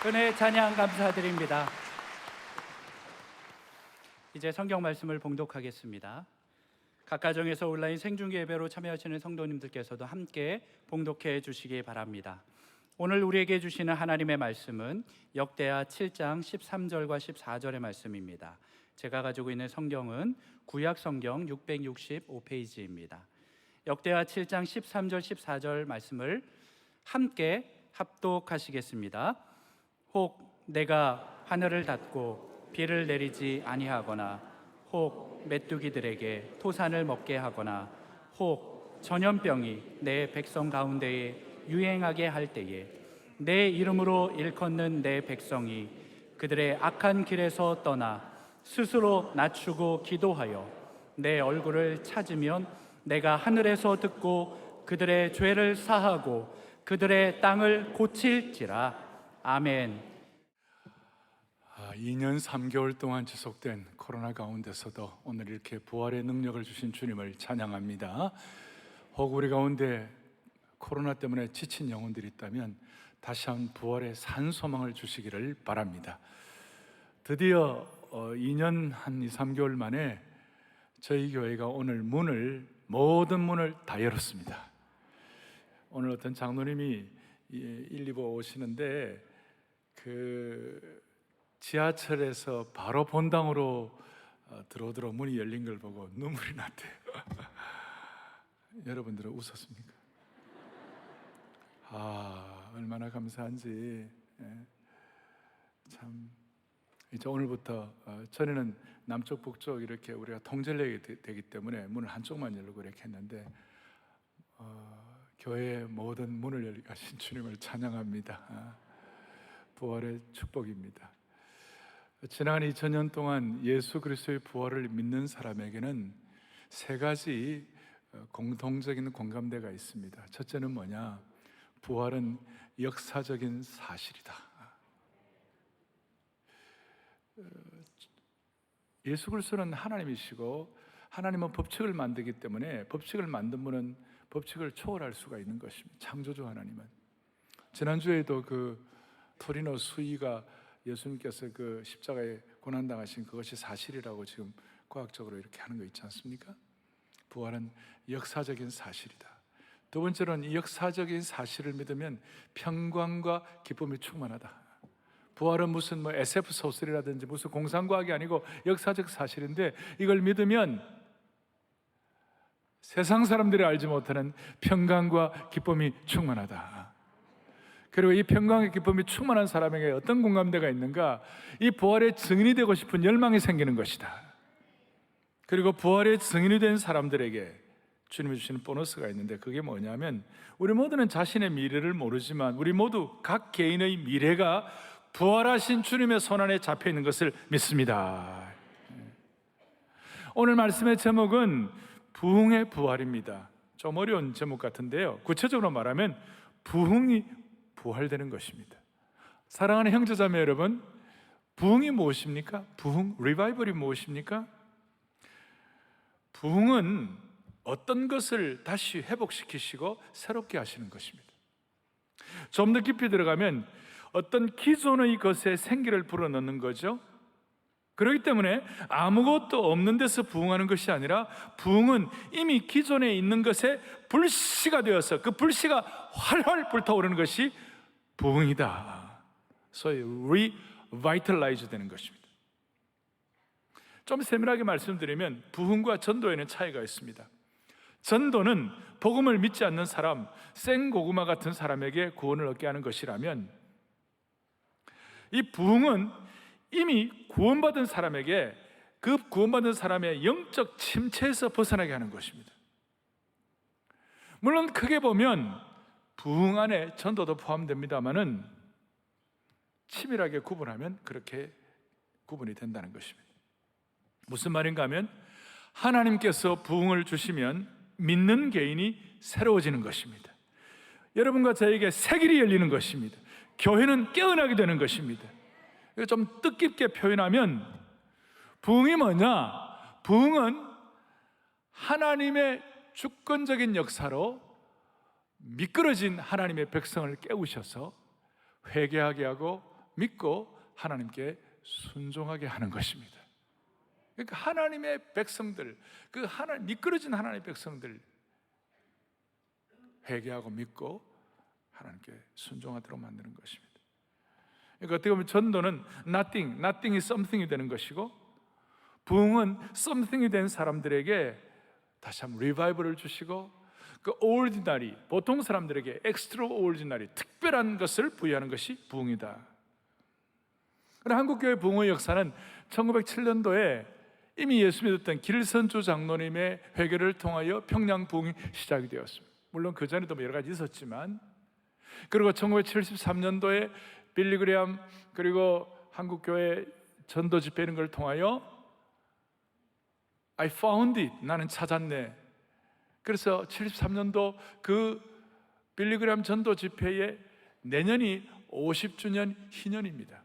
은혜 찬양 감사드립니다. 이제 성경 말씀을 봉독하겠습니다. 각 가정에서 온라인 생중계 예배로 참여하시는 성도님들께서도 함께 봉독해 주시기 바랍니다. 오늘 우리에게 주시는 하나님의 말씀은 역대하 7장 13절과 14절의 말씀입니다. 제가 가지고 있는 성경은 구약 성경 665페이지입니다. 역대하 7장 13절 14절 말씀을 함께 합독하시겠습니다. 혹 내가 하늘을 닫고 비를 내리지 아니하거나, 혹 메뚜기들에게 토산을 먹게 하거나, 혹 전염병이 내 백성 가운데에 유행하게 할 때에 내 이름으로 일컫는 내 백성이 그들의 악한 길에서 떠나 스스로 낮추고 기도하여 내 얼굴을 찾으면 내가 하늘에서 듣고 그들의 죄를 사하고 그들의 땅을 고칠지라. 아멘. 2년 3개월 동안 지속된 코로나 가운데서도 오늘 이렇게 부활의 능력을 주신 주님을 찬양합니다. 혹 우리 가운데 코로나 때문에 지친 영혼들이 있다면 다시 한 부활의 산 소망을 주시기를 바랍니다. 드디어 2년 한 2, 3개월 만에 저희 교회가 오늘 모든 문을 다 열었습니다. 오늘 어떤 장로님이 1, 2부 오시는데 지하철에서 바로 본당으로 들어오도록 문이 열린 걸 보고 눈물이 났대요. 여러분들은 웃었습니까? 얼마나 감사한지. 참 이제 오늘부터 전에는 남쪽 북쪽 이렇게 우리가 통제력이 되기 때문에 문을 한쪽만 열고 이렇게 했는데 교회의 모든 문을 열게 하신 주님을 찬양합니다. 부활의 축복입니다. 지난 2000년 동안 예수 그리스도의 부활을 믿는 사람에게는 세 가지 공통적인 공감대가 있습니다. 첫째는 뭐냐? 부활은 역사적인 사실이다. 예수 그리스도는 하나님이시고 하나님은 법칙을 만들기 때문에 법칙을 만든 분은 법칙을 초월할 수가 있는 것입니다. 창조주 하나님은. 지난주에도 토리노 수위가 예수님께서 십자가에 고난당하신 그것이 사실이라고 지금 과학적으로 이렇게 하는 거 있지 않습니까? 부활은 역사적인 사실이다. 두 번째로는 이 역사적인 사실을 믿으면 평강과 기쁨이 충만하다. 부활은 무슨 SF 소설이라든지 무슨 공상과학이 아니고 역사적 사실인데 이걸 믿으면 세상 사람들이 알지 못하는 평강과 기쁨이 충만하다. 그리고 이 평강의 기쁨이 충만한 사람에게 어떤 공감대가 있는가? 이 부활의 증인이 되고 싶은 열망이 생기는 것이다. 그리고 부활의 증인이 된 사람들에게 주님이 주시는 보너스가 있는데 그게 뭐냐면 우리 모두는 자신의 미래를 모르지만 우리 모두 각 개인의 미래가 부활하신 주님의 손안에 잡혀 있는 것을 믿습니다. 오늘 말씀의 제목은 부흥의 부활입니다. 좀 어려운 제목 같은데요, 구체적으로 말하면 부흥이 부활되는 것입니다. 사랑하는 형제자매 여러분, 부흥이 무엇입니까? 부흥, 리바이벌이 무엇입니까? 부흥은 어떤 것을 다시 회복시키시고 새롭게 하시는 것입니다. 좀 더 깊이 들어가면 어떤 기존의 것에 생기를 불어넣는 거죠. 그렇기 때문에 아무것도 없는 데서 부흥하는 것이 아니라, 부흥은 이미 기존에 있는 것에 불씨가 되어서 그 불씨가 활활 불타오르는 것이 부흥이다. 소위 revitalize 되는 것입니다. 좀 세밀하게 말씀드리면 부흥과 전도에는 차이가 있습니다. 전도는 복음을 믿지 않는 사람, 생고구마 같은 사람에게 구원을 얻게 하는 것이라면, 이 부흥은 이미 구원받은 사람에게 그 구원받은 사람의 영적 침체에서 벗어나게 하는 것입니다. 물론 크게 보면 부흥 안에 전도도 포함됩니다만은, 치밀하게 구분하면 그렇게 구분이 된다는 것입니다. 무슨 말인가 하면, 하나님께서 부흥을 주시면 믿는 개인이 새로워지는 것입니다. 여러분과 저에게 새 길이 열리는 것입니다. 교회는 깨어나게 되는 것입니다. 좀 뜻깊게 표현하면, 부흥이 뭐냐? 부흥은 하나님의 주권적인 역사로 미끄러진 하나님의 백성을 깨우셔서 회개하게 하고 믿고 하나님께 순종하게 하는 것입니다. 그러니까 하나님의 백성들, 미끄러진 하나님의 백성들 회개하고 믿고 하나님께 순종하도록 만드는 것입니다. 그러니까 어떻게 보면 전도는 nothingi something이 되는 것이고, 부흥은 something이 된 사람들에게 다시 한번 리바이벌을 주시고, 그 ordinary, 보통 사람들에게 extraordinary, 특별한 것을 부여하는 것이 부흥이다. 그러나 한국교회 부흥의 역사는 1907년도에 이미 예수 믿었던 길선주 장로님의 회개를 통하여 평양 부흥이 시작이 되었습니다. 물론 그 전에도 여러 가지 있었지만, 그리고 1973년도에 빌리그레암 그리고 한국교회 전도 집회 이런 걸 통하여 I found it, 나는 찾았네. 그래서 73년도 그 빌리그레암 전도 집회의 내년이 50주년 희년입니다.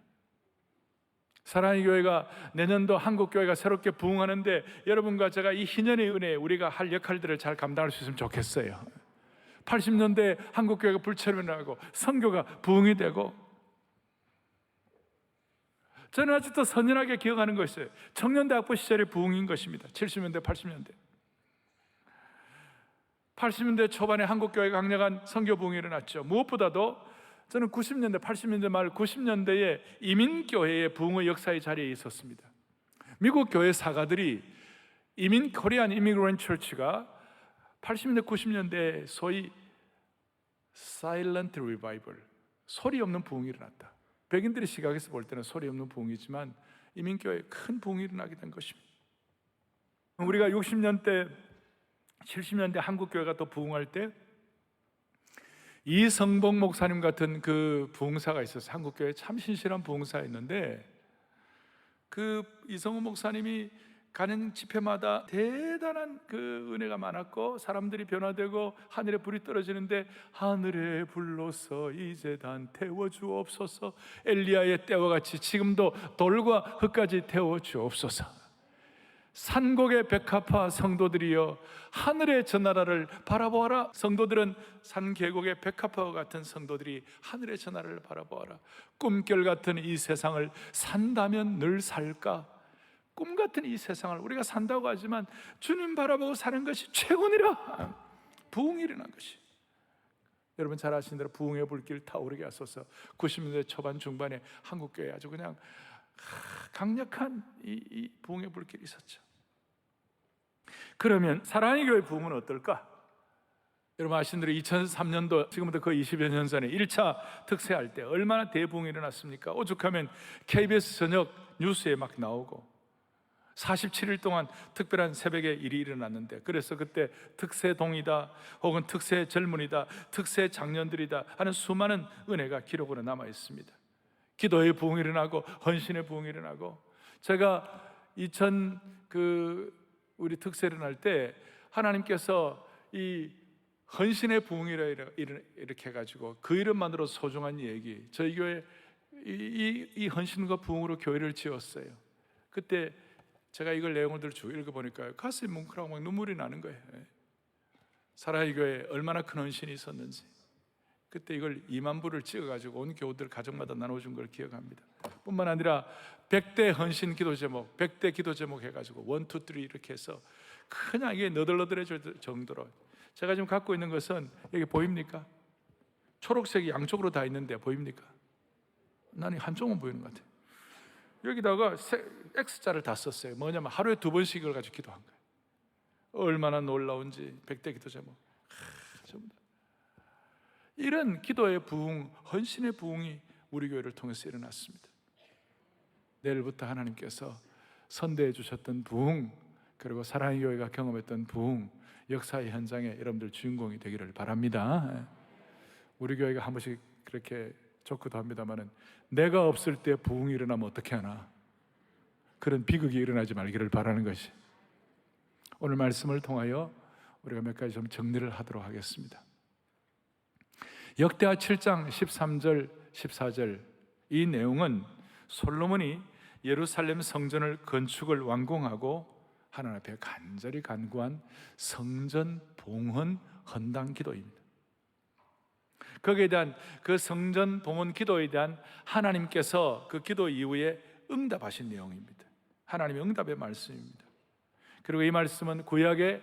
사랑의 교회가 내년도 한국교회가 새롭게 부흥하는데, 여러분과 제가 이 희년의 은혜에 우리가 할 역할들을 잘 감당할 수 있으면 좋겠어요. 80년대 한국교회가 불체험이 나고 선교가 부흥이 되고, 저는 아직도 선연하게 기억하는 것이 청년대학부 시절의 부흥인 것입니다. 70년대, 80년대. 80년대 초반에 한국교회가 강력한 선교 부흥이 일어났죠. 무엇보다도 저는 90년대, 80년대 말 90년대에 이민교회의 부흥의 역사의 자리에 있었습니다. 미국 교회 사가들이 코리안 이미그런트 처치가 80년대, 90년대에 소위 사일런트 리바이벌, 소리 없는 부흥이 일어났다. 백인들의 시각에서 볼 때는 소리 없는 부흥이지만 이민교회에 큰 부흥이 일어나게 된 것입니다. 우리가 60년대, 70년대 한국교회가 또 부흥할 때 이성봉 목사님 같은 그 부흥사가 있었어요. 한국교회에 참 신실한 부흥사였는데, 그 이성봉 목사님이 가는 집회마다 대단한 그 은혜가 많았고, 사람들이 변화되고 하늘에 불이 떨어지는데, 하늘에 불로서 이 제단 태워주옵소서, 엘리야의 때와 같이 지금도 돌과 흙까지 태워주옵소서. 산곡의 백합화 성도들이여 하늘의 저 나라를 바라보아라. 성도들은 산계곡의 백합화와 같은 성도들이 하늘의 저 나라를 바라보아라. 꿈결 같은 이 세상을 산다면 늘 살까? 꿈 같은 이 세상을 우리가 산다고 하지만 주님 바라보고 사는 것이 최고니라. 부흥이 일어난 것이, 여러분 잘 아시는 대로 부흥의 불길 타오르게 하소서. 90년대 초반 중반에 한국교회에 아주 그냥 강력한 이 부흥의 불길이 있었죠. 그러면 사랑의 교회 부흥은 어떨까? 여러분 아시는 대로 2003년도, 지금부터 거의 20여 년 전에 1차 특세할 때 얼마나 대부흥이 일어났습니까? 오죽하면 KBS 저녁 뉴스에 막 나오고 47일 동안 특별한 새벽에 일이 일어났는데, 그래서 그때 특세동이다 혹은 특세 젊은이다, 특세 장년들이다 하는 수많은 은혜가 기록으로 남아 있습니다. 기도의 부흥이 일어나고 헌신의 부흥이 일어나고, 제가 우리 특세 일어날 때 하나님께서 이 헌신의 부흥이라 이렇게 해가지고 그 이름만으로 소중한 얘기, 저희 교회 이 헌신과 부흥으로 교회를 지었어요. 그때 제가 이걸 내용을 쭉 읽어보니까 가슴이 뭉클하고 막 눈물이 나는 거예요. 사라의 교회에 얼마나 큰 헌신이 있었는지, 그때 이걸 2만 부를 찍어가지고 온 교우들 가정마다 나눠준 걸 기억합니다. 뿐만 아니라 100대 헌신 기도 제목, 100대 기도 제목 해가지고 1, 2, 3 이렇게 해서 그냥 이게 너덜너덜해질 정도로. 제가 지금 갖고 있는 것은 여기 보입니까? 초록색이 양쪽으로 다 있는데 보입니까? 나는 한쪽만 보이는 것 같아요. 여기다가 X자를 다 썼어요. 뭐냐면 하루에 2번씩 이걸 가지고 기도한 거예요. 얼마나 놀라운지. 100대 기도 제목. 전부 다. 이런 기도의 부흥, 헌신의 부흥이 우리 교회를 통해서 일어났습니다. 내일부터 하나님께서 선대해 주셨던 부흥, 그리고 사랑의 교회가 경험했던 부흥, 역사의 현장에 여러분들 주인공이 되기를 바랍니다. 우리 교회가 한 번씩 그렇게 좋기도 합니다만은, 내가 없을 때 부흥이 일어나면 어떻게 하나, 그런 비극이 일어나지 말기를 바라는 것이, 오늘 말씀을 통하여 우리가 몇 가지 좀 정리를 하도록 하겠습니다. 역대하 7장 13절 14절 이 내용은 솔로몬이 예루살렘 성전을 건축을 완공하고 하나님 앞에 간절히 간구한 성전 봉헌 헌당 기도입니다. 거기에 대한 그 성전 봉헌 기도에 대한 하나님께서 그 기도 이후에 응답하신 내용입니다. 하나님의 응답의 말씀입니다. 그리고 이 말씀은 구약의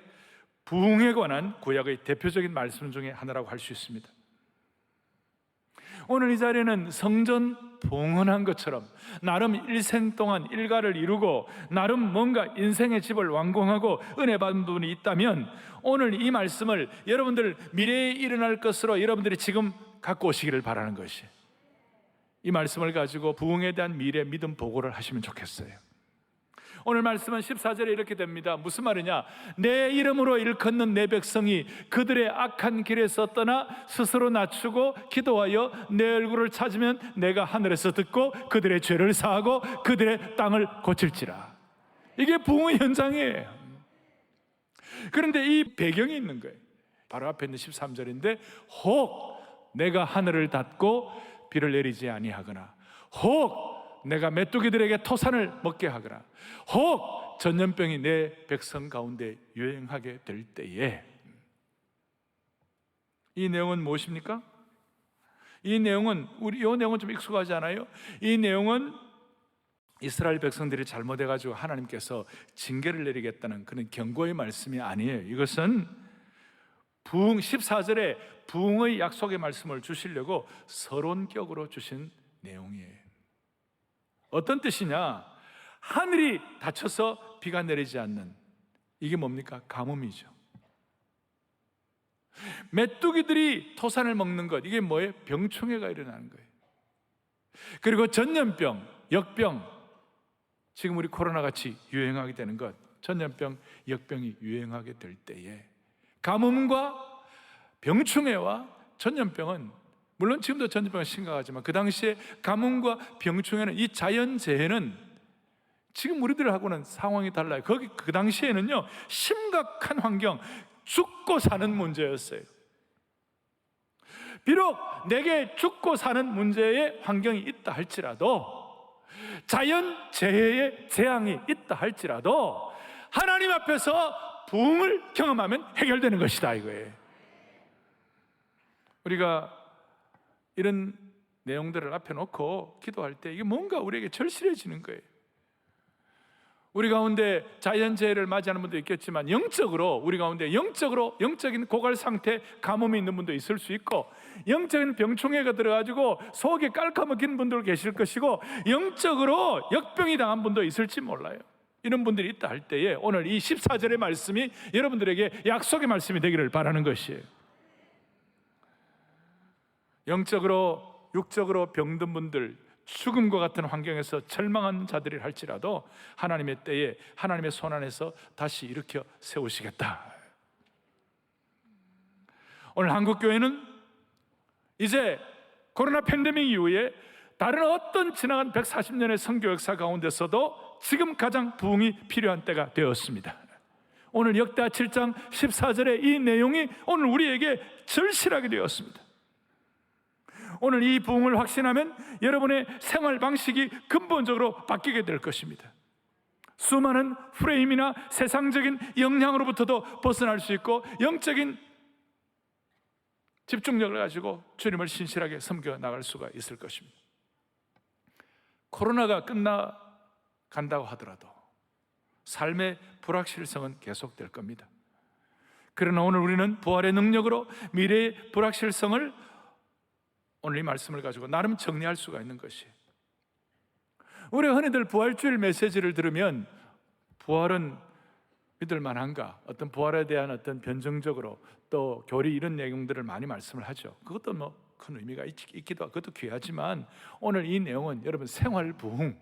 부흥에 관한 구약의 대표적인 말씀 중에 하나라고 할 수 있습니다. 오늘 이 자리에는 성전 봉헌한 것처럼 나름 일생 동안 일가를 이루고 나름 뭔가 인생의 집을 완공하고 은혜 받은 분이 있다면, 오늘 이 말씀을 여러분들 미래에 일어날 것으로 여러분들이 지금 갖고 오시기를 바라는 것이, 이 말씀을 가지고 부흥에 대한 미래 믿음 보고를 하시면 좋겠어요. 오늘 말씀은 14절에 이렇게 됩니다. 무슨 말이냐? 내 이름으로 일컫는 내 백성이 그들의 악한 길에서 떠나 스스로 낮추고 기도하여 내 얼굴을 찾으면 내가 하늘에서 듣고 그들의 죄를 사하고 그들의 땅을 고칠지라. 이게 부흥의 현장이에요. 그런데 이 배경이 있는 거예요. 바로 앞에 있는 13절인데, 혹 내가 하늘을 닫고 비를 내리지 아니하거나, 혹 내가 메뚜기들에게 토산을 먹게 하거나, 혹 전염병이 내 백성 가운데 유행하게 될 때에. 이 내용은 무엇입니까? 이 내용은 이 내용은 좀 익숙하지 않아요? 이 내용은 이스라엘 백성들이 잘못해가지고 하나님께서 징계를 내리겠다는 그런 경고의 말씀이 아니에요. 이것은 부흥 14절에 부흥의 약속의 말씀을 주시려고 서론격으로 주신 내용이에요. 어떤 뜻이냐? 하늘이 닫혀서 비가 내리지 않는, 이게 뭡니까? 가뭄이죠. 메뚜기들이 토산을 먹는 것, 이게 뭐예요? 병충해가 일어나는 거예요. 그리고 전염병, 역병, 지금 우리 코로나같이 유행하게 되는 것, 전염병, 역병이 유행하게 될 때에 가뭄과 병충해와 전염병은, 물론 지금도 전염병은 심각하지만 그 당시에 가뭄과 병충해는, 이 자연재해는 지금 우리들하고는 상황이 달라요. 그 당시에는요, 심각한 환경, 죽고 사는 문제였어요. 비록 내게 죽고 사는 문제의 환경이 있다 할지라도, 자연재해의 재앙이 있다 할지라도 하나님 앞에서 부흥을 경험하면 해결되는 것이다, 이거예요. 우리가 이런 내용들을 앞에 놓고 기도할 때 이게 뭔가 우리에게 절실해지는 거예요. 우리 가운데 자연재해를 맞이하는 분도 있겠지만, 영적으로 우리 가운데 영적인 고갈 상태, 가뭄이 있는 분도 있을 수 있고, 영적인 병충해가 들어가지고 속이 깔까먹힌 분들 계실 것이고, 영적으로 역병이 당한 분도 있을지 몰라요. 이런 분들이 있다 할 때에 오늘 이 14절의 말씀이 여러분들에게 약속의 말씀이 되기를 바라는 것이에요. 영적으로 육적으로 병든 분들, 죽음과 같은 환경에서 절망한 자들이 할지라도 하나님의 때에 하나님의 손 안에서 다시 일으켜 세우시겠다. 오늘 한국교회는 이제 코로나 팬데믹 이후에 다른 어떤 지나간 140년의 선교 역사 가운데서도 지금 가장 부흥이 필요한 때가 되었습니다. 오늘 역대하 7장 14절의 이 내용이 오늘 우리에게 절실하게 되었습니다. 오늘 이 부흥을 확신하면 여러분의 생활 방식이 근본적으로 바뀌게 될 것입니다. 수많은 프레임이나 세상적인 영향으로부터도 벗어날 수 있고, 영적인 집중력을 가지고 주님을 신실하게 섬겨 나갈 수가 있을 것입니다. 코로나가 끝나간다고 하더라도 삶의 불확실성은 계속될 겁니다. 그러나 오늘 우리는 부활의 능력으로 미래의 불확실성을 오늘 이 말씀을 가지고 나름 정리할 수가 있는 것이에요. 우리가 흔히들 부활주일 메시지를 들으면 부활은 믿을 만한가? 어떤 부활에 대한 어떤 변증적으로 또 교리 이런 내용들을 많이 말씀을 하죠. 그것도 뭐 큰 의미가 있기도 하고 그것도 귀하지만 오늘 이 내용은 여러분 생활 부흥,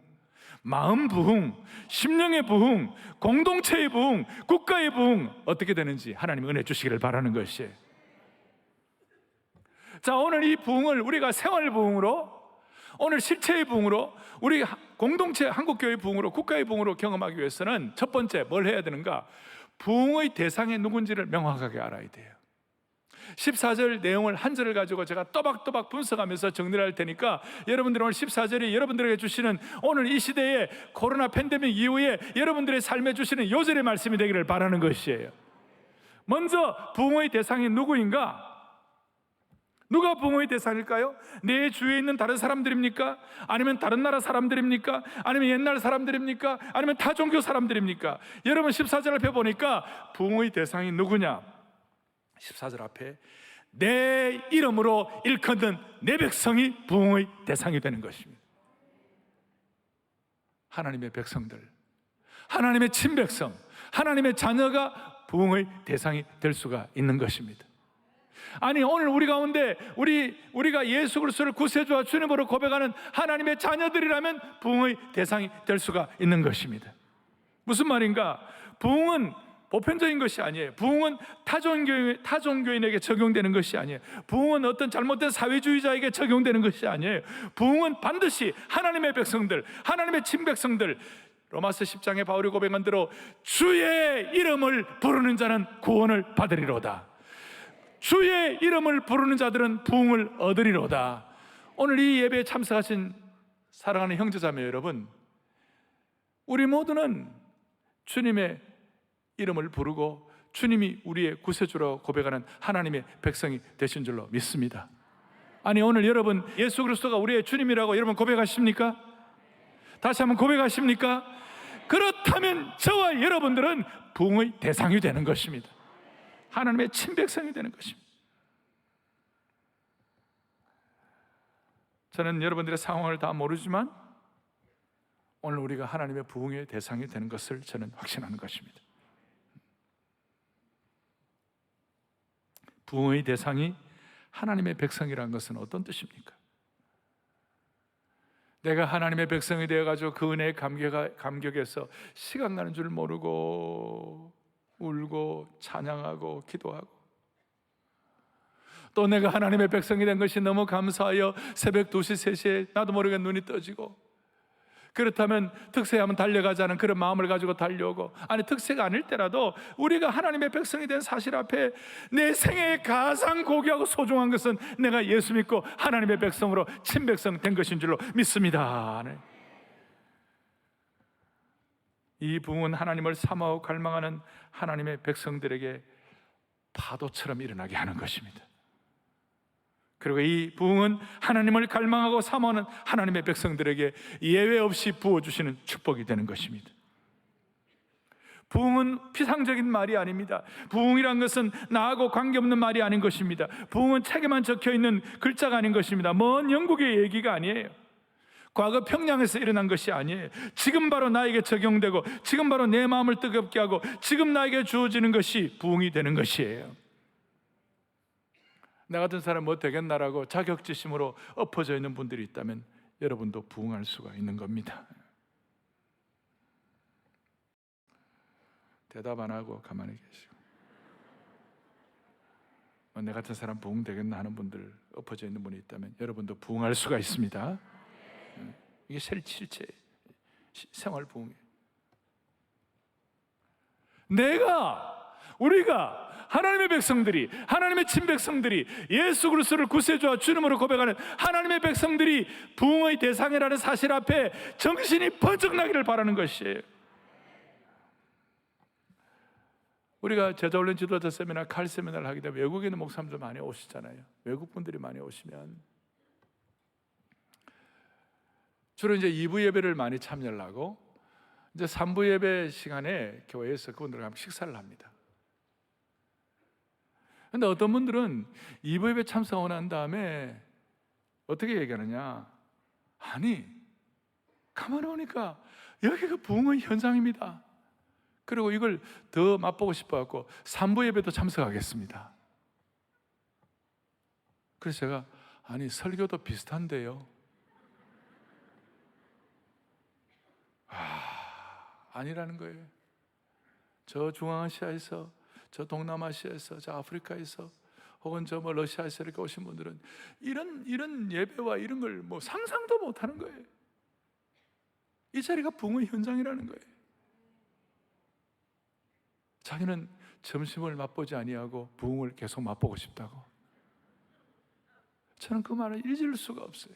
마음 부흥, 심령의 부흥, 공동체의 부흥, 국가의 부흥 어떻게 되는지 하나님 은혜 주시기를 바라는 것이에요. 자, 오늘 이 부흥을 우리가 생활 부흥으로, 오늘 실체의 부흥으로, 우리 공동체 한국교회 부흥으로, 국가의 부흥으로 경험하기 위해서는 첫 번째 뭘 해야 되는가? 부흥의 대상이 누군지를 명확하게 알아야 돼요. 14절 내용을 한 절을 가지고 제가 또박또박 분석하면서 정리를 할 테니까 여러분들 오늘 14절이 여러분들에게 주시는 오늘 이 시대의 코로나 팬데믹 이후에 여러분들의 삶에 주시는 요절의 말씀이 되기를 바라는 것이에요. 먼저 부흥의 대상이 누구인가? 누가 부흥의 대상일까요? 내 주위에 있는 다른 사람들입니까? 아니면 다른 나라 사람들입니까? 아니면 옛날 사람들입니까? 아니면 타 종교 사람들입니까? 여러분 14절 앞에 보니까 부흥의 대상이 누구냐? 14절 앞에 내 이름으로 일컫는 내 백성이 부흥의 대상이 되는 것입니다. 하나님의 백성들, 하나님의 친백성, 하나님의 자녀가 부흥의 대상이 될 수가 있는 것입니다. 아니 오늘 우리 가운데 우리가 예수 그리스도를 구세주와 주님으로 고백하는 하나님의 자녀들이라면 부흥의 대상이 될 수가 있는 것입니다. 무슨 말인가? 부흥은 보편적인 것이 아니에요. 부흥은 타종교인에게 적용되는 것이 아니에요. 부흥은 어떤 잘못된 사회주의자에게 적용되는 것이 아니에요. 부흥은 반드시 하나님의 백성들, 하나님의 친백성들, 로마서 10장에 바울이 고백한 대로 주의 이름을 부르는 자는 구원을 받으리로다. 주의 이름을 부르는 자들은 부흥을 얻으리로다. 오늘 이 예배에 참석하신 사랑하는 형제자매 여러분, 우리 모두는 주님의 이름을 부르고 주님이 우리의 구세주라고 고백하는 하나님의 백성이 되신 줄로 믿습니다. 아니 오늘 여러분 예수 그리스도가 우리의 주님이라고 여러분 고백하십니까? 다시 한번 고백하십니까? 그렇다면 저와 여러분들은 부흥의 대상이 되는 것입니다. 하나님의 친백성이 되는 것입니다. 저는 여러분들의 상황을 다 모르지만 오늘 우리가 하나님의 부흥의 대상이 되는 것을 저는 확신하는 것입니다. 부흥의 대상이 하나님의 백성이라는 것은 어떤 뜻입니까? 내가 하나님의 백성이 되어가지고 그 은혜의 감격에서 시간 가는 줄 모르고 울고 찬양하고 기도하고, 또 내가 하나님의 백성이 된 것이 너무 감사하여 새벽 2시, 3시에 나도 모르게 눈이 떠지고, 그렇다면 특세 한번 달려가자는 그런 마음을 가지고 달려오고, 아니 특세가 아닐 때라도 우리가 하나님의 백성이 된 사실 앞에 내 생애에 가장 고귀하고 소중한 것은 내가 예수 믿고 하나님의 백성으로 친백성 된 것인 줄로 믿습니다. 네. 이 부흥은 하나님을 사모하고 갈망하는 하나님의 백성들에게 파도처럼 일어나게 하는 것입니다. 그리고 이 부흥은 하나님을 갈망하고 사모하는 하나님의 백성들에게 예외 없이 부어주시는 축복이 되는 것입니다. 부흥은 피상적인 말이 아닙니다. 부흥이란 것은 나하고 관계없는 말이 아닌 것입니다. 부흥은 책에만 적혀있는 글자가 아닌 것입니다. 먼 영국의 얘기가 아니에요. 과거 평양에서 일어난 것이 아니에요. 지금 바로 나에게 적용되고 지금 바로 내 마음을 뜨겁게 하고 지금 나에게 주어지는 것이 부흥이 되는 것이에요. 나 같은 사람 뭐 되겠나라고 자격지심으로 엎어져 있는 분들이 있다면 여러분도 부흥할 수가 있는 겁니다. 대답 안 하고 가만히 계시고, 내 같은 사람 부흥 되겠나 하는 분들, 엎어져 있는 분이 있다면 여러분도 부흥할 수가 있습니다. 이게 실체 생활 부흥이에요. 우리가 하나님의 백성들이, 하나님의 친백성들이, 예수 그리스도를 구세주와 주님으로 고백하는 하나님의 백성들이 부흥의 대상이라는 사실 앞에 정신이 번쩍 나기를 바라는 것이에요. 우리가 제자훈련 지도자 세미나, 칼 세미나를 하게 되면 외국에 있는 목사님들 많이 오시잖아요. 외국 분들이 많이 오시면 주로 이제 2부 예배를 많이 참여를 하고 이제 3부 예배 시간에 교회에서 그분들과 함께 식사를 합니다. 근데 어떤 분들은 2부 예배 참석하고 난 다음에 어떻게 얘기하느냐? 아니, 가만히 보니까 여기가 부흥의 현장입니다. 그리고 이걸 더 맛보고 싶어갖고 3부 예배도 참석하겠습니다. 그래서 제가 아니, 설교도 비슷한데요. 아니라는 거예요. 저 중앙아시아에서, 저 동남아시아에서, 저 아프리카에서, 혹은 저 뭐 러시아에서 이렇게 오신 분들은 이런 예배와 이런 걸 뭐 상상도 못 하는 거예요. 이 자리가 부흥의 현장이라는 거예요. 자기는 점심을 맛보지 아니하고 부흥을 계속 맛보고 싶다고. 저는 그 말을 잊을 수가 없어요.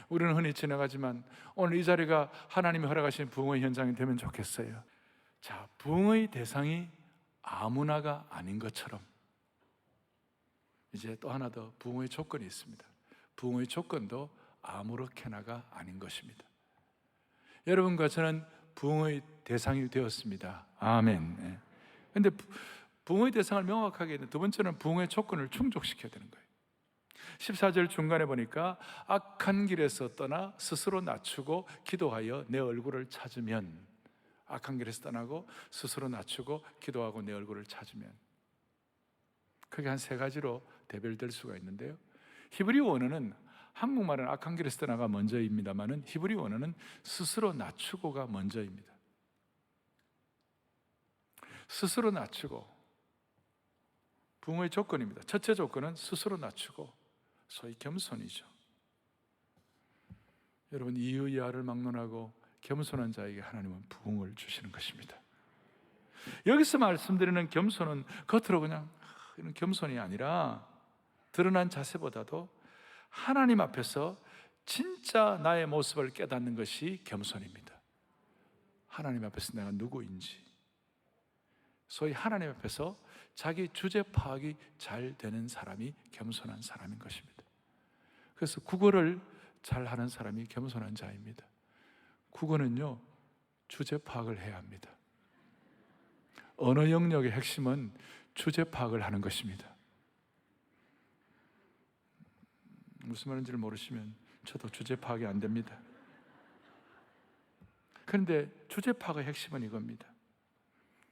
우리는 흔히 지나가지만 오늘 이 자리가 하나님이 허락하신 부흥의 현장이 되면 좋겠어요. 자, 부흥의 대상이 아무나가 아닌 것처럼 이제 또 하나 더 부흥의 조건이 있습니다. 부흥의 조건도 아무렇게나가 아닌 것입니다. 여러분과 저는 부흥의 대상이 되었습니다. 아멘. 그런데 부흥의 대상을 명확하게 했는데 두 번째는 부흥의 조건을 충족시켜야 되는 거예요. 14절 중간에 보니까 악한 길에서 떠나 스스로 낮추고 기도하여 내 얼굴을 찾으면, 악한 길에서 떠나고 스스로 낮추고 기도하고 내 얼굴을 찾으면, 그게 한 세 가지로 대별될 수가 있는데요. 히브리 원어는 한국말은 악한 길에서 떠나가 먼저입니다만은 히브리 원어는 스스로 낮추고가 먼저입니다. 스스로 낮추고 부흥의 조건입니다. 첫째 조건은 스스로 낮추고 소위 겸손이죠. 여러분, 이의야를 막론하고 겸손한 자에게 하나님은 부흥을 주시는 것입니다. 여기서 말씀드리는 겸손은 겉으로 그냥 이런 겸손이 아니라 드러난 자세보다도 하나님 앞에서 진짜 나의 모습을 깨닫는 것이 겸손입니다. 하나님 앞에서 내가 누구인지, 소위 하나님 앞에서 자기 주제 파악이 잘 되는 사람이 겸손한 사람인 것입니다. 그래서 국어를 잘 하는 사람이 겸손한 자입니다. 국어는요, 주제 파악을 해야 합니다. 언어 영역의 핵심은 주제 파악을 하는 것입니다. 무슨 말인지를 모르시면 저도 주제 파악이 안 됩니다. 그런데 주제 파악의 핵심은 이겁니다.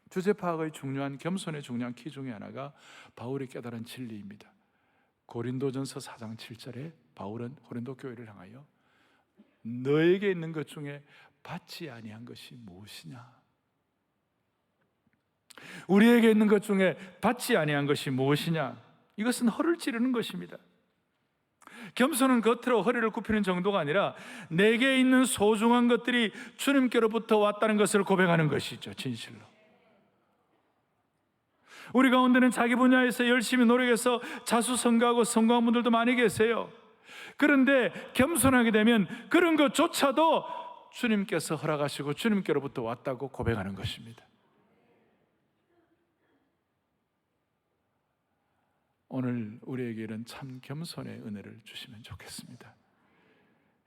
주제 파악의 중요한, 겸손의 중요한 키 중에 하나가 바울이 깨달은 진리입니다. 고린도전서 4장 7절에 바울은 고린도 교회를 향하여 너에게 있는 것 중에 받지 아니한 것이 무엇이냐? 우리에게 있는 것 중에 받지 아니한 것이 무엇이냐? 이것은 허를 찌르는 것입니다. 겸손은 겉으로 허리를 굽히는 정도가 아니라 내게 있는 소중한 것들이 주님께로부터 왔다는 것을 고백하는 것이죠. 진실로. 우리 가운데는 자기 분야에서 열심히 노력해서 자수성가하고 성공한 분들도 많이 계세요. 그런데 겸손하게 되면 그런 것조차도 주님께서 허락하시고 주님께로부터 왔다고 고백하는 것입니다. 오늘 우리에게 이런 참 겸손의 은혜를 주시면 좋겠습니다.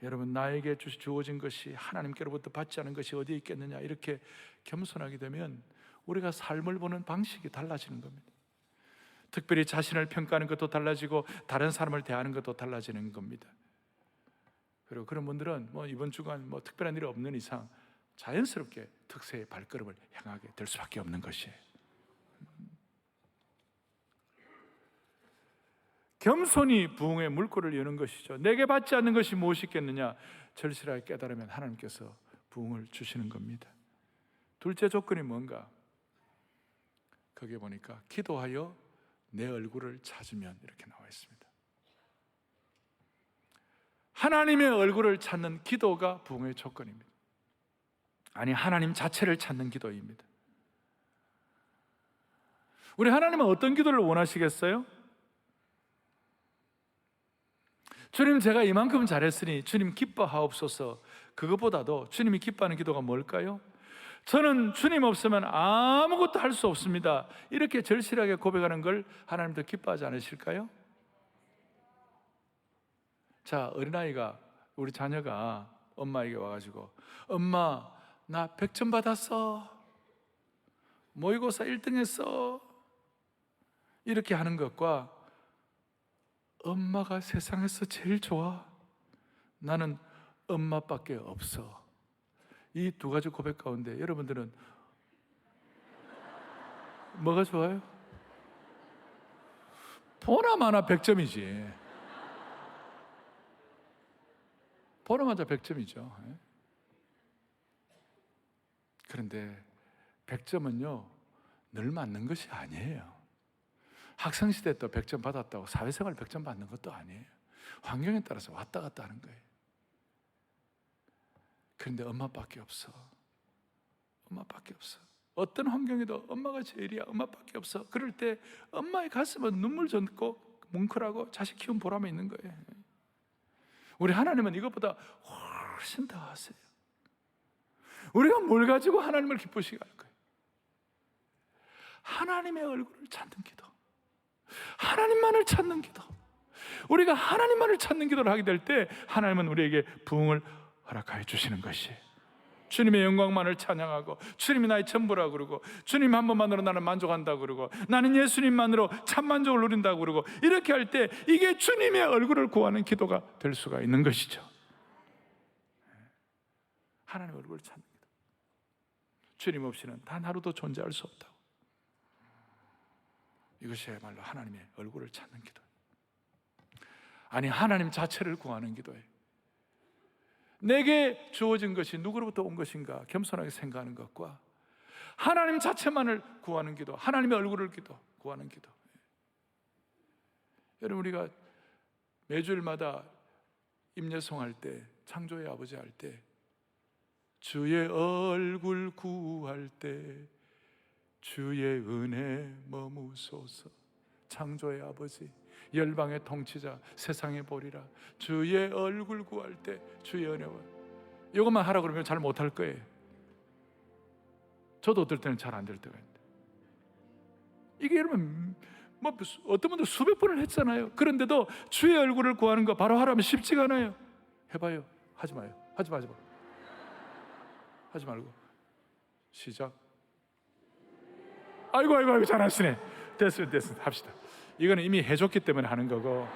여러분, 나에게 주어진 것이 하나님께로부터 받지 않은 것이 어디에 있겠느냐, 이렇게 겸손하게 되면 우리가 삶을 보는 방식이 달라지는 겁니다. 특별히 자신을 평가하는 것도 달라지고 다른 사람을 대하는 것도 달라지는 겁니다. 그리고 그런 분들은 이번 주간 특별한 일이 없는 이상 자연스럽게 특세의 발걸음을 향하게 될 수밖에 없는 것이에요. 겸손이 부흥의 물꼬를 여는 것이죠. 내게 받지 않는 것이 무엇이겠느냐? 절실하게 깨달으면 하나님께서 부흥을 주시는 겁니다. 둘째 조건이 뭔가? 거기에 보니까 기도하여 내 얼굴을 찾으면 이렇게 나와 있습니다. 하나님의 얼굴을 찾는 기도가 부흥의 조건입니다. 아니, 하나님 자체를 찾는 기도입니다. 우리 하나님은 어떤 기도를 원하시겠어요? 주님, 제가 이만큼 잘했으니 주님 기뻐하옵소서. 그것보다도 주님이 기뻐하는 기도가 뭘까요? 저는 주님 없으면 아무것도 할 수 없습니다. 이렇게 절실하게 고백하는 걸 하나님도 기뻐하지 않으실까요? 자, 어린아이가, 우리 자녀가 엄마에게 와가지고, 엄마, 나 100점 받았어. 모의고사 1등 했어. 이렇게 하는 것과 엄마가 세상에서 제일 좋아. 나는 엄마밖에 없어. 이 두 가지 고백 가운데 여러분들은 뭐가 좋아요? 보나마나 100점이지. 보나마나 100점이죠. 그런데 100점은요 늘 맞는 것이 아니에요. 학생시대 또 100점 받았다고 사회생활 100점 받는 것도 아니에요. 환경에 따라서 왔다 갔다 하는 거예요. 그런데 엄마밖에 없어. 엄마밖에 없어. 어떤 환경에도 엄마가 제일이야. 엄마밖에 없어. 그럴 때 엄마의 가슴은 눈물 젖고 뭉클하고 자식 키운 보람이 있는 거예요. 우리 하나님은 이것보다 훨씬 더 하세요. 우리가 뭘 가지고 하나님을 기쁘시게 할 거예요? 하나님의 얼굴을 찾는 기도, 하나님만을 찾는 기도. 우리가 하나님만을 찾는 기도를 하게 될 때 하나님은 우리에게 부흥을 허락하여 주시는 것이에요. 주님의 영광만을 찬양하고 주님이 나의 전부라고 그러고 주님 한 번만으로 나는 만족한다고 그러고 나는 예수님만으로 참 만족을 누린다고 그러고 이렇게 할 때 이게 주님의 얼굴을 구하는 기도가 될 수가 있는 것이죠. 하나님의 얼굴을 찾는 기도. 주님 없이는 단 하루도 존재할 수 없다고. 이것이야말로 하나님의 얼굴을 찾는 기도예요. 아니, 하나님 자체를 구하는 기도예요. 내게 주어진 것이 누구로부터 온 것인가 겸손하게 생각하는 것과 하나님 자체만을 구하는 기도, 하나님의 얼굴을 구하는 기도. 여러분, 우리가 매주일마다 임예송할 때, 창조의 아버지 할 때, 주의 얼굴 구할 때 주의 은혜 머무소서. 창조의 아버지, 열방의 통치자, 세상의 보리라. 주의 얼굴 구할 때 주의 은혜와. 이것만 하라 그러면 잘 못할 거예요. 저도 어떨 때는 잘 안 될 때가 있는데, 이게 여러분 뭐 어떤 분들 수백 번을 했잖아요. 그런데도 주의 얼굴을 구하는 거 바로 하라면 쉽지가 않아요. 해봐요. 하지 마요. 하지 말고 시작. 아이고 잘하시네. 됐습니다. 합시다. 이거는 이미 해줬기 때문에 하는 거고,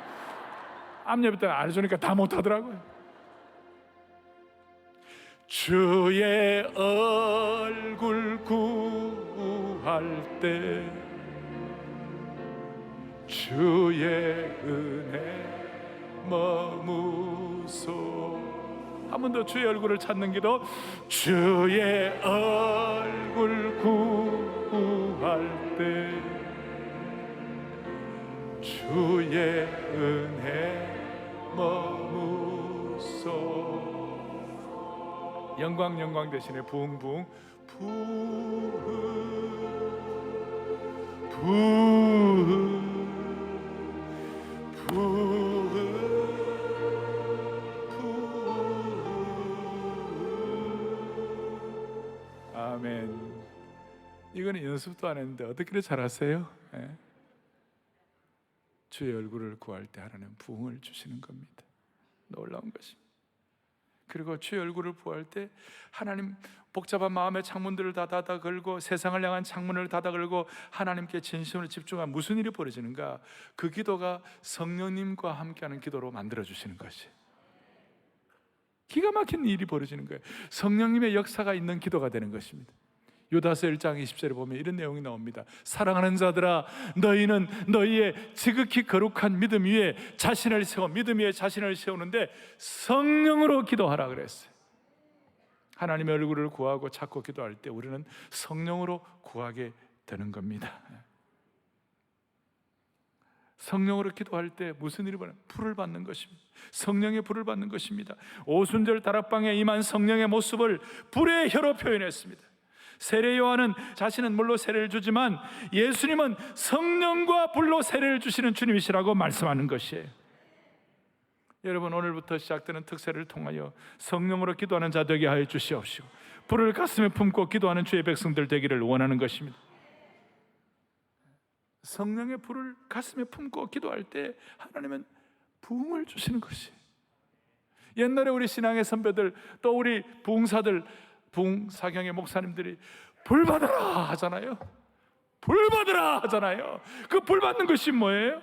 앞옆 때는 안 해주니까 다 못하더라고요. 주의 얼굴 구할 때 주의 은혜 머무소. 한 번 더 주의 얼굴을 찾는 기도. 주의 얼굴 구할 때 주의 은혜 머무소. 영광 대신에 부흥. 아멘. 이거는 연습도 안 했는데 어떻게 잘하세요? 네? 주의 얼굴을 구할 때 하나님 부흥을 주시는 겁니다. 놀라운 것입니다. 그리고 주의 얼굴을 구할 때 하나님 복잡한 마음의 창문들을 다 닫아 걸고 세상을 향한 창문을 닫아 걸고 하나님께 진심으로 집중한 무슨 일이 벌어지는가? 그 기도가 성령님과 함께하는 기도로 만들어 주시는 것이 기가 막힌 일이 벌어지는 거예요. 성령님의 역사가 있는 기도가 되는 것입니다. 유다서 1장 20절에 보면 이런 내용이 나옵니다. 사랑하는 자들아, 너희는 너희의 지극히 거룩한 믿음 위에 자신을 세워, 믿음 위에 자신을 세우는데 성령으로 기도하라 그랬어요. 하나님의 얼굴을 구하고 찾고 기도할 때 우리는 성령으로 구하게 되는 겁니다. 성령으로 기도할 때 무슨 일이 벌어요? 불을 받는 것입니다. 성령의 불을 받는 것입니다. 오순절 다락방에 임한 성령의 모습을 불의 혀로 표현했습니다. 세례 요한은 자신은 물로 세례를 주지만 예수님은 성령과 불로 세례를 주시는 주님이시라고 말씀하는 것이에요. 여러분, 오늘부터 시작되는 특세를 통하여 성령으로 기도하는 자 되게 하여 주시옵시고 불을 가슴에 품고 기도하는 주의 백성들 되기를 원하는 것입니다. 성령의 불을 가슴에 품고 기도할 때 하나님은 부흥을 주시는 것이. 옛날에 우리 신앙의 선배들, 또 우리 부흥사들, 부흥사경의 목사님들이 불 받아라 하잖아요. 불 받아라 하잖아요. 그 불 받는 것이 뭐예요?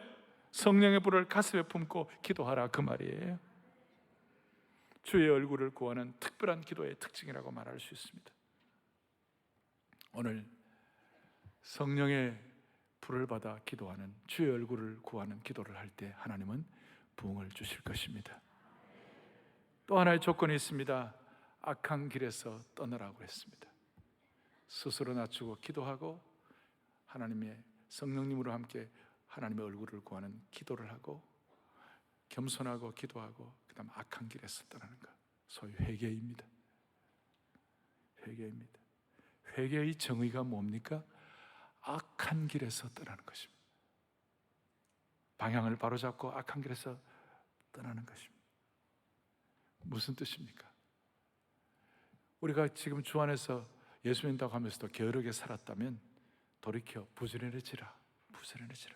성령의 불을 가슴에 품고 기도하라, 그 말이에요. 주의 얼굴을 구하는 특별한 기도의 특징이라고 말할 수 있습니다. 오늘 성령의 불을 받아 기도하는, 주의 얼굴을 구하는 기도를 할 때 하나님은 부흥을 주실 것입니다. 또 하나의 조건이 있습니다. 악한 길에서 떠나라고 했습니다. 스스로 낮추고 기도하고 하나님의 성령님으로 함께 하나님의 얼굴을 구하는 기도를 하고 겸손하고 기도하고 그 다음 악한 길에서 떠나는 것, 소위 회개입니다. 회개입니다. 회개의 정의가 뭡니까? 악한 길에서 떠나는 것입니다. 방향을 바로잡고 악한 길에서 떠나는 것입니다. 무슨 뜻입니까? 우리가 지금 주 안에서 예수 믿는다고 하면서도 게으르게 살았다면 돌이켜 부지런해지라. 부지런해지라.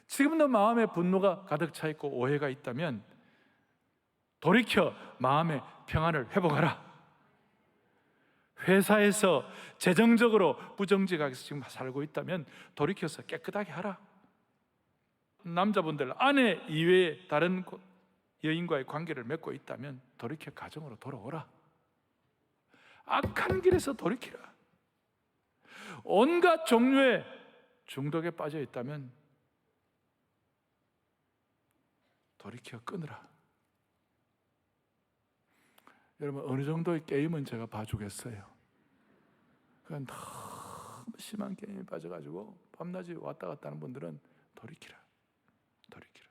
지금도 마음에 분노가 가득 차 있고 오해가 있다면 돌이켜 마음의 평안을 회복하라. 회사에서 재정적으로 부정직하게 지금 살고 있다면 돌이켜서 깨끗하게 하라. 남자분들 아내 이외에 다른 여인과의 관계를 맺고 있다면 돌이켜 가정으로 돌아오라. 악한 길에서 돌이키라. 온갖 종류의 중독에 빠져 있다면 돌이켜 끊으라. 여러분, 어느 정도의 게임은 제가 봐주겠어요. 그건 너무 심한 게임에 빠져가지고 밤낮이 왔다 갔다 하는 분들은 돌이키라. 돌이키라.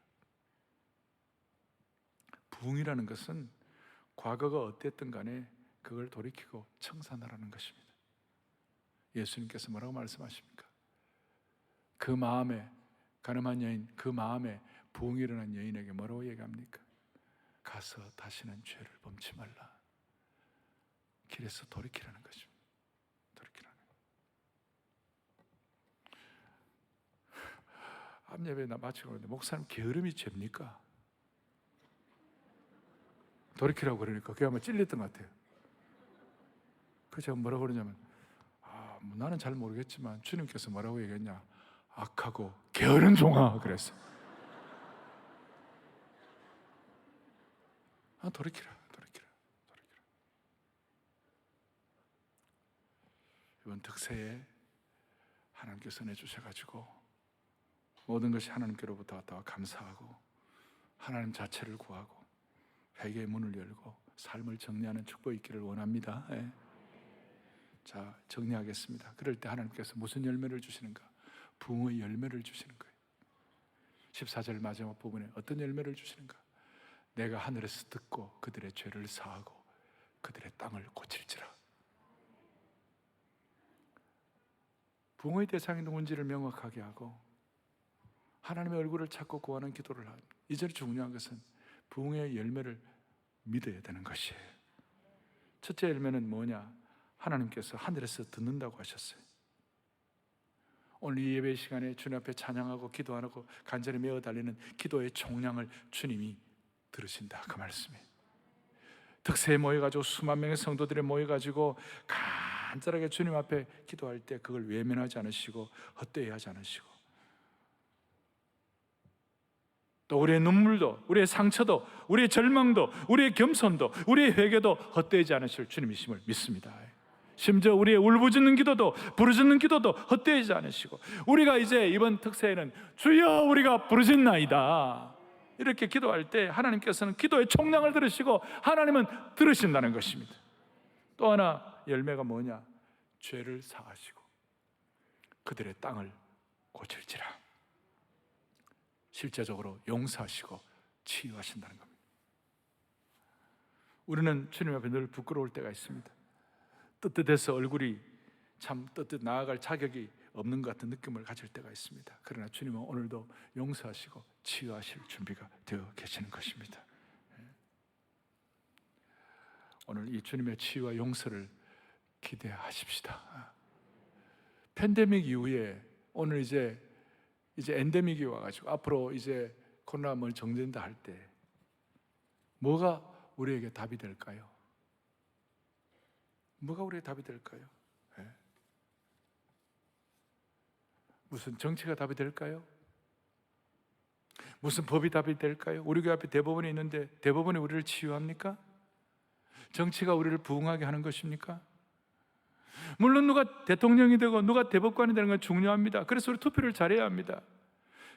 부흥이라는 것은 과거가 어땠든 간에 그걸 돌이키고 청산하라는 것입니다. 예수님께서 뭐라고 말씀하십니까? 그 마음에, 가늠한 여인, 그 마음에 부흥이 일어난 여인에게 뭐라고 얘기합니까? 가서 다시는 죄를 범치 말라. 길에서 돌이키라는 것입니다. 돌이키라는 앞예배 나 마치고 그러는데 목사님 게으름이 죄입니까? 돌이키라고 그러니까 그게 아마 찔렸던 것 같아요. 그 제가 뭐라고 그러냐면 뭐 나는 잘 모르겠지만 주님께서 뭐라고 얘기했냐? 악하고 게으른 종아 그랬어요. 돌이키라, 돌이키라, 돌이키라. 이번 득세에 하나님께서 내주셔가지고 모든 것이 하나님께로부터 왔다와 감사하고 하나님 자체를 구하고 회개의 문을 열고 삶을 정리하는 축복이 있기를 원합니다. 예. 자, 정리하겠습니다. 그럴 때 하나님께서 무슨 열매를 주시는가? 부흥의 열매를 주시는 거예요. 14절 마지막 부분에 어떤 열매를 주시는가? 내가 하늘에서 듣고 그들의 죄를 사하고 그들의 땅을 고칠지라. 부흥의 대상이 누군지를 명확하게 하고 하나님의 얼굴을 찾고 구하는 기도를 하는, 이제는 중요한 것은 부흥의 열매를 믿어야 되는 것이에요. 첫째 열매는 뭐냐? 하나님께서 하늘에서 듣는다고 하셨어요. 오늘 이 예배 시간에 주님 앞에 찬양하고 기도하고 간절히 메어 달리는 기도의 총량을 주님이 들으신다, 그 말씀이에요. 득세에 모여가지고 수만 명의 성도들이 모여가지고 간절하게 주님 앞에 기도할 때 그걸 외면하지 않으시고 헛되이 하지 않으시고 또 우리의 눈물도, 우리의 상처도, 우리의 절망도, 우리의 겸손도, 우리의 회개도 헛되지 않으실 주님이심을 믿습니다. 심지어 우리의 울부짖는 기도도, 부르짖는 기도도 헛되지 않으시고 우리가 이제 이번 특세에는 주여 우리가 부르짖나이다 이렇게 기도할 때 하나님께서는 기도의 총량을 들으시고 하나님은 들으신다는 것입니다. 또 하나 열매가 뭐냐? 죄를 사하시고 그들의 땅을 고칠지라. 실제적으로 용서하시고 치유하신다는 겁니다. 우리는 주님 앞에 늘 부끄러울 때가 있습니다. 떳떳해서 얼굴이 참 떳떳 나아갈 자격이 없는 것 같은 느낌을 가질 때가 있습니다. 그러나 주님은 오늘도 용서하시고 치유하실 준비가 되어 계시는 것입니다. 오늘 이 주님의 치유와 용서를 기대하십시다. 팬데믹 이후에 오늘 이제 엔데믹이 와가지고 앞으로 이제 코로나 뭘 정된다 할 때 뭐가 우리에게 답이 될까요? 뭐가 우리의 답이 될까요? 네. 무슨 정치가 답이 될까요? 무슨 법이 답이 될까요? 우리 교회 앞에 대법원이 있는데 대법원이 우리를 치유합니까? 정치가 우리를 부흥하게 하는 것입니까? 물론 누가 대통령이 되고 누가 대법관이 되는 건 중요합니다. 그래서 우리 투표를 잘해야 합니다.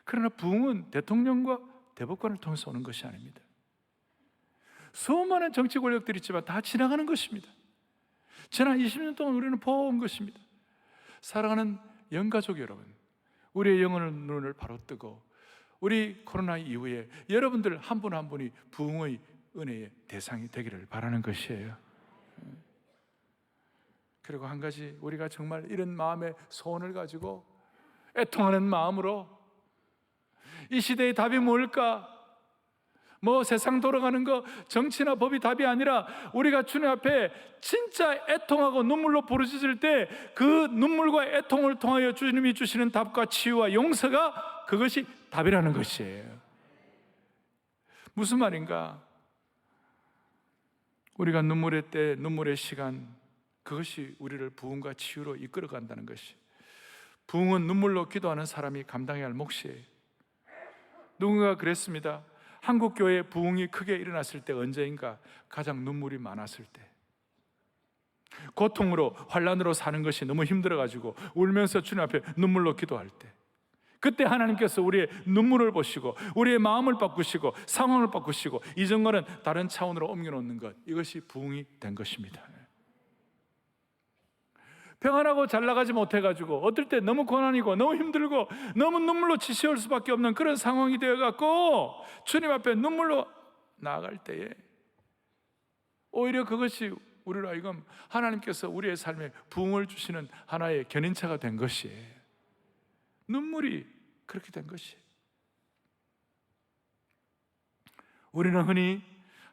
그러나 부흥은 대통령과 대법관을 통해서 오는 것이 아닙니다. 수많은 정치 권력들이 있지만 다 지나가는 것입니다. 지난 20년 동안 우리는 보아온 것입니다. 사랑하는 영가족 여러분, 우리의 영혼의 눈을 바로 뜨고 우리 코로나 이후에 여러분들 한 분 한 분이 부흥의 은혜의 대상이 되기를 바라는 것이에요. 그리고 한 가지, 우리가 정말 이런 마음의 소원을 가지고 애통하는 마음으로 이 시대의 답이 뭘까? 뭐 세상 돌아가는 거 정치나 법이 답이 아니라 우리가 주님 앞에 진짜 애통하고 눈물로 부르짖을 때 그 눈물과 애통을 통하여 주님이 주시는 답과 치유와 용서가 그것이 답이라는 것이에요. 무슨 말인가? 우리가 눈물의 때, 눈물의 시간, 그것이 우리를 부흥과 치유로 이끌어 간다는 것이, 부흥은 눈물로 기도하는 사람이 감당해야 할 몫이에요. 누군가 그랬습니다. 한국 교회에 부흥이 크게 일어났을 때 언제인가? 가장 눈물이 많았을 때. 고통으로 환난으로 사는 것이 너무 힘들어가지고 울면서 주님 앞에 눈물로 기도할 때, 그때 하나님께서 우리의 눈물을 보시고 우리의 마음을 바꾸시고 상황을 바꾸시고 이전과는 다른 차원으로 옮겨놓는 것, 이것이 부흥이 된 것입니다. 평안하고 잘 나가지 못해가지고 어떨 때 너무 고난이고 너무 힘들고 너무 눈물로 치시올 수밖에 없는 그런 상황이 되어갖고 주님 앞에 눈물로 나아갈 때에 오히려 그것이 우리로 하여금 하나님께서 우리의 삶에 부흥을 주시는 하나의 견인차가 된 것이에요. 눈물이 그렇게 된 것이에요. 우리는 흔히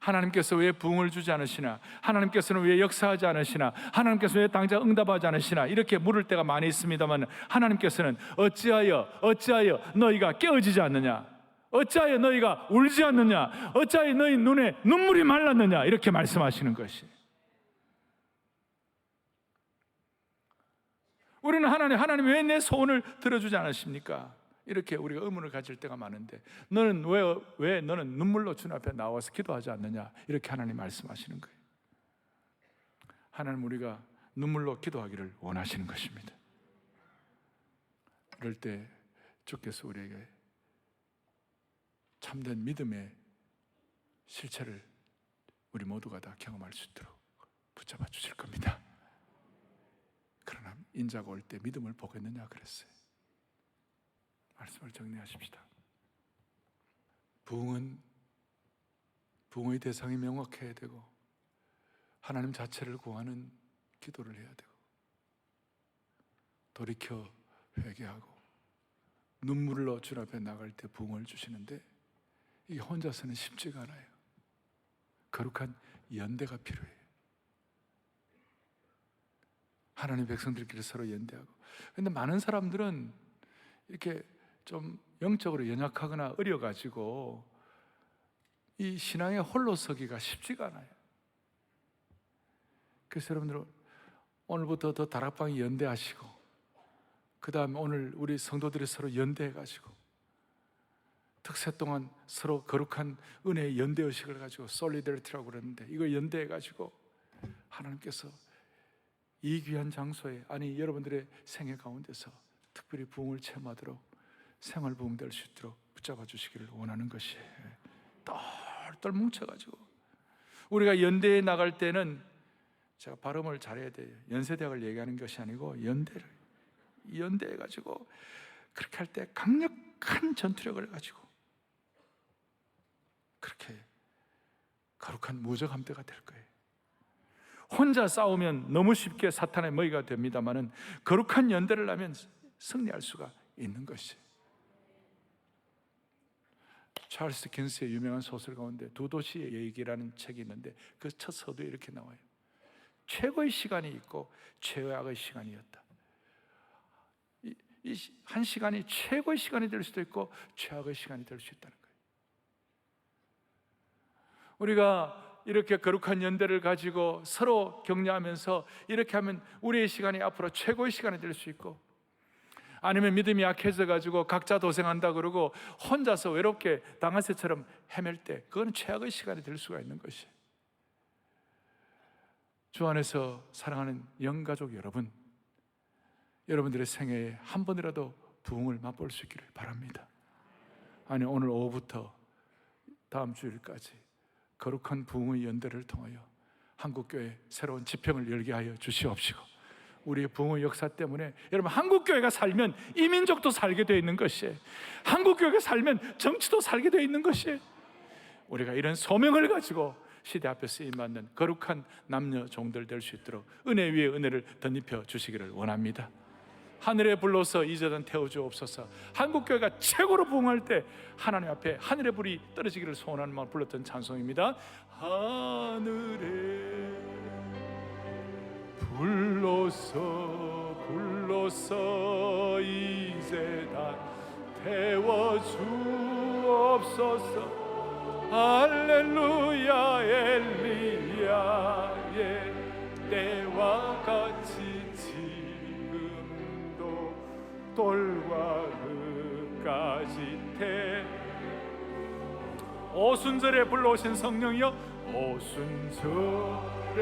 하나님께서 왜 부흥을 주지 않으시나, 하나님께서는 왜 역사하지 않으시나, 하나님께서 왜 당장 응답하지 않으시나 이렇게 물을 때가 많이 있습니다만, 하나님께서는 어찌하여 너희가 깨어지지 않느냐, 어찌하여 너희가 울지 않느냐, 어찌하여 너희 눈에 눈물이 말랐느냐, 이렇게 말씀하시는 것이. 우리는 하나님 왜 내 소원을 들어주지 않으십니까? 이렇게 우리가 의문을 가질 때가 많은데, 너는 왜 너는 눈물로 주님 앞에 나와서 기도하지 않느냐, 이렇게 하나님 말씀하시는 거예요. 하나님 우리가 눈물로 기도하기를 원하시는 것입니다. 그럴 때 주께서 우리에게 참된 믿음의 실체를 우리 모두가 다 경험할 수 있도록 붙잡아 주실 겁니다. 그러나 인자가 올 때 믿음을 보겠느냐 그랬어요. 말씀을 정리하십시다. 부흥의 대상이 명확해야 되고 하나님 자체를 구하는 기도를 해야 되고 돌이켜 회개하고 눈물로 주님 앞에 나갈 때 부흥을 주시는데, 이게 혼자서는 쉽지가 않아요. 거룩한 연대가 필요해요. 하나님 백성들끼리 서로 연대하고. 그런데 많은 사람들은 이렇게 좀 영적으로 연약하거나 어려가지고 이 신앙에 홀로 서기가 쉽지가 않아요. 그래서 여러분들 오늘부터 더 다락방이 연대하시고, 그 다음에 오늘 우리 성도들이 서로 연대해가지고 특세 동안 서로 거룩한 은혜의 연대의식을 가지고 솔리더리티라고 그러는데, 이거 연대해가지고 하나님께서 이 귀한 장소에, 아니 여러분들의 생애 가운데서 특별히 부흥을 체험하도록 생활 부흥될 수 있도록 붙잡아 주시기를 원하는 것이에요. 똘똘 뭉쳐가지고 우리가 연대에 나갈 때는, 제가 발음을 잘해야 돼요. 연세대학을 얘기하는 것이 아니고 연대해가지고 그렇게 할 때 강력한 전투력을 가지고 그렇게 거룩한 무적 함대가 될 거예요. 혼자 싸우면 너무 쉽게 사탄의 먹이가 됩니다만은 거룩한 연대를 하면 승리할 수가 있는 것이에요. 찰스 디킨스의 유명한 소설 가운데 두 도시의 얘기라는 책이 있는데 그 첫 서두에 이렇게 나와요. 최고의 시간이 있고 최악의 시간이었다. 한 시간이 최고의 시간이 될 수도 있고 최악의 시간이 될 수 있다는 거예요. 우리가 이렇게 거룩한 연대를 가지고 서로 격려하면서 이렇게 하면 우리의 시간이 앞으로 최고의 시간이 될 수 있고, 아니면 믿음이 약해져 가지고 각자 도생한다 그러고 혼자서 외롭게 당하새처럼 헤맬 때 그건 최악의 시간이 될 수가 있는 것이에요. 주 안에서 사랑하는 영가족 여러분, 여러분들의 생애에 한 번이라도 부흥을 맛볼 수 있기를 바랍니다. 아니, 오늘 오후부터 다음 주일까지 거룩한 부흥의 연대를 통하여 한국교회 새로운 지평을 열게 하여 주시옵시고, 우리의 부흥의 역사 때문에 여러분, 한국교회가 살면 이민족도 살게 되어 있는 것이에요. 한국교회가 살면 정치도 살게 되어 있는 것이에요. 우리가 이런 소명을 가지고 시대 앞에 쓰임받는 거룩한 남녀 종들 될 수 있도록 은혜 위에 은혜를 덧입혀 주시기를 원합니다. 하늘에 불러서 이제는 태워주옵소서. 한국교회가 최고로 부흥할 때 하나님 앞에 하늘의 불이 떨어지기를 소원하는 마음 불렀던 찬송입니다. 하늘에 불러서 이제 다 태워주옵소서. 할렐루야. 엘리야의 때와 같이 지금도 돌과 흙까지 오순절에 불러오신 성령이여, 오순절에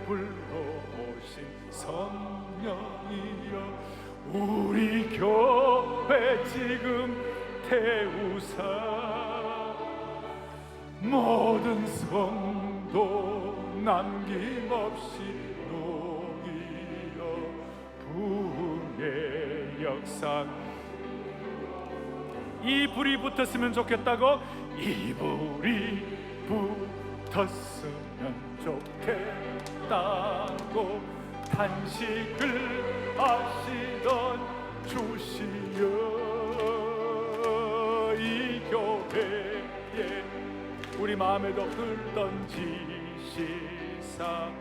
불러오신 성령이여, 우리 교회 지금 태우사 모든 성도 남김없이 녹이어 부흥의 역사. 이 불이 붙었으면 좋겠다고, 이 불이 붙었으면 좋겠다고 탄식을 하시던 주시여, 이 교회에 우리 마음에도 흘던 지시사.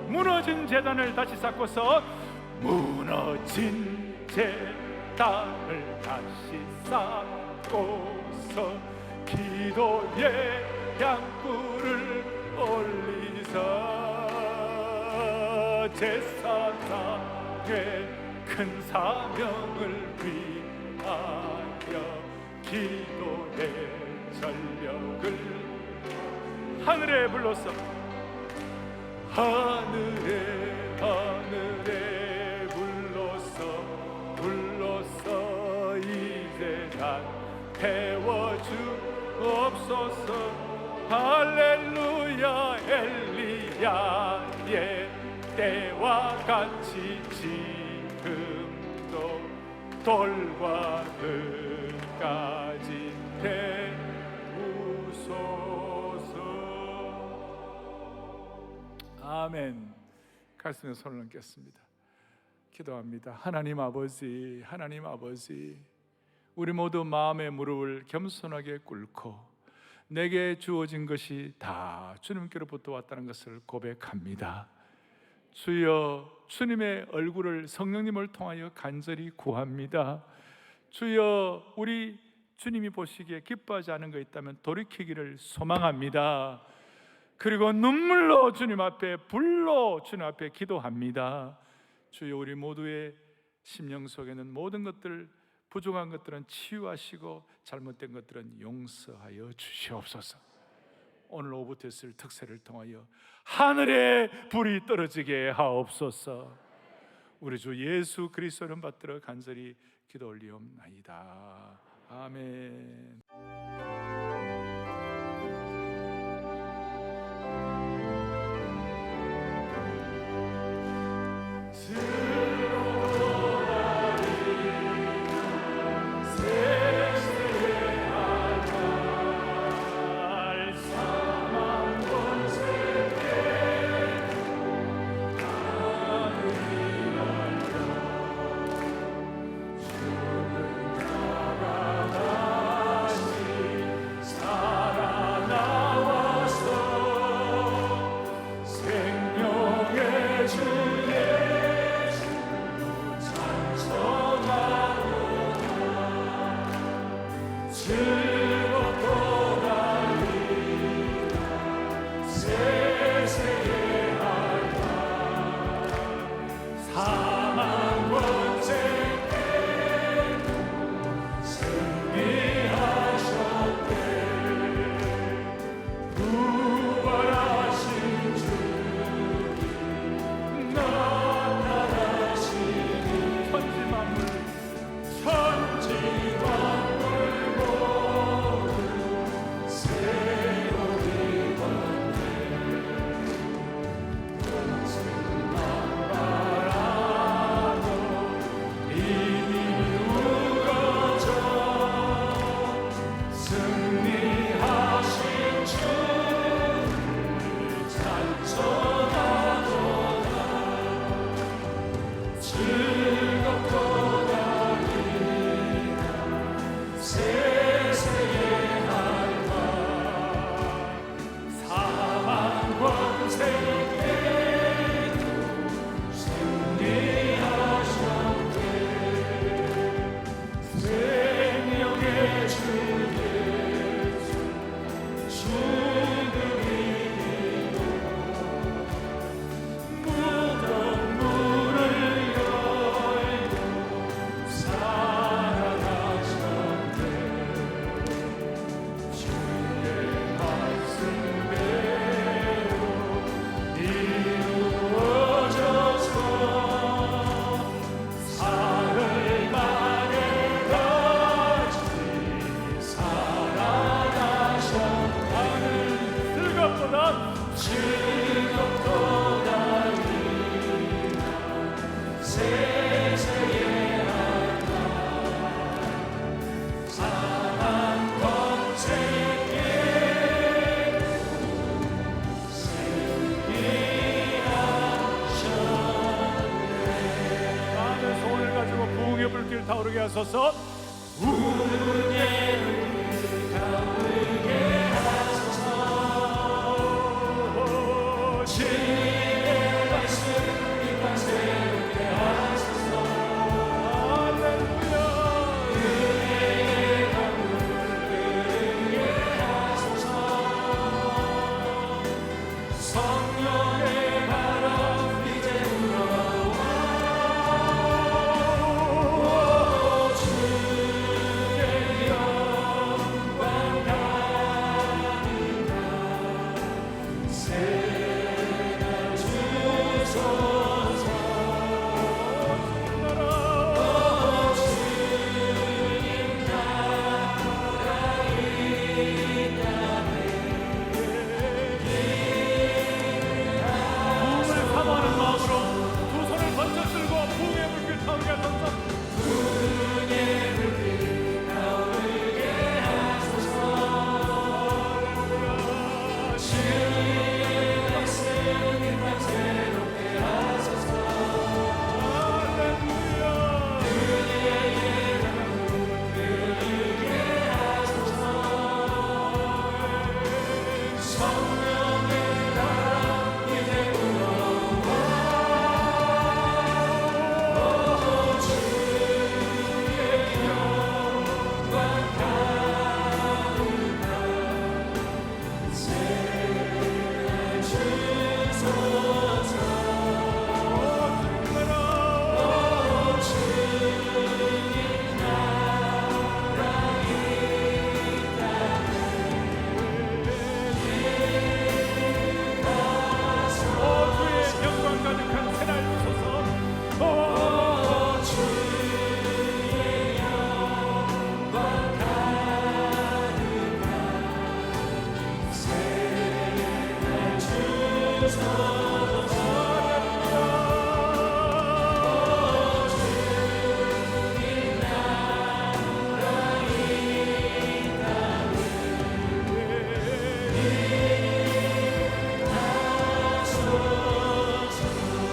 무너진 제단을 다시 쌓고서, 무너진 제단을 다시 쌓고서 기도의 양불을 올리사 제사장의 큰 사명을 위하여 기도의 전력을 하늘에 불러서, 하늘에 불러서 이제 난 태워주옵소서. 할렐루야. 엘리야의 때와 같이 지금도 돌과 흙까지 태우소서. 아멘. 가슴에 손을 얹겠습니다. 기도합니다. 하나님 아버지, 우리 모두 마음의 무릎을 겸손하게 꿇고 내게 주어진 것이 다 주님께로부터 왔다는 것을 고백합니다. 주여, 주님의 얼굴을, 성령님을 통하여 간절히 구합니다. 주여, 우리 주님이 보시기에 기뻐하지 않은 것 있다면 돌이키기를 소망합니다. 그리고 눈물로 주님 앞에, 불로 주님 앞에 기도합니다. 주여, 우리 모두의 심령 속에는 모든 것들, 부족한 것들은 치유하시고 잘못된 것들은 용서하여 주시옵소서. 오늘 오후부터 있을 특세를 통하여 하늘에 불이 떨어지게 하옵소서. 우리 주 예수 그리스도 이름 받들어 간절히 기도 올리옵나이다. 아멘. 불길 타오르게 하소서. 우리의 불길 타오르게 하소서. 주의 말씀 이밤 새롭게 하소서. 할렐루야. 은혜의 강물 흐르게 하소서. 성령의 바람 이제 불어와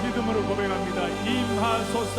믿음으로 고백합니다. 임하소서.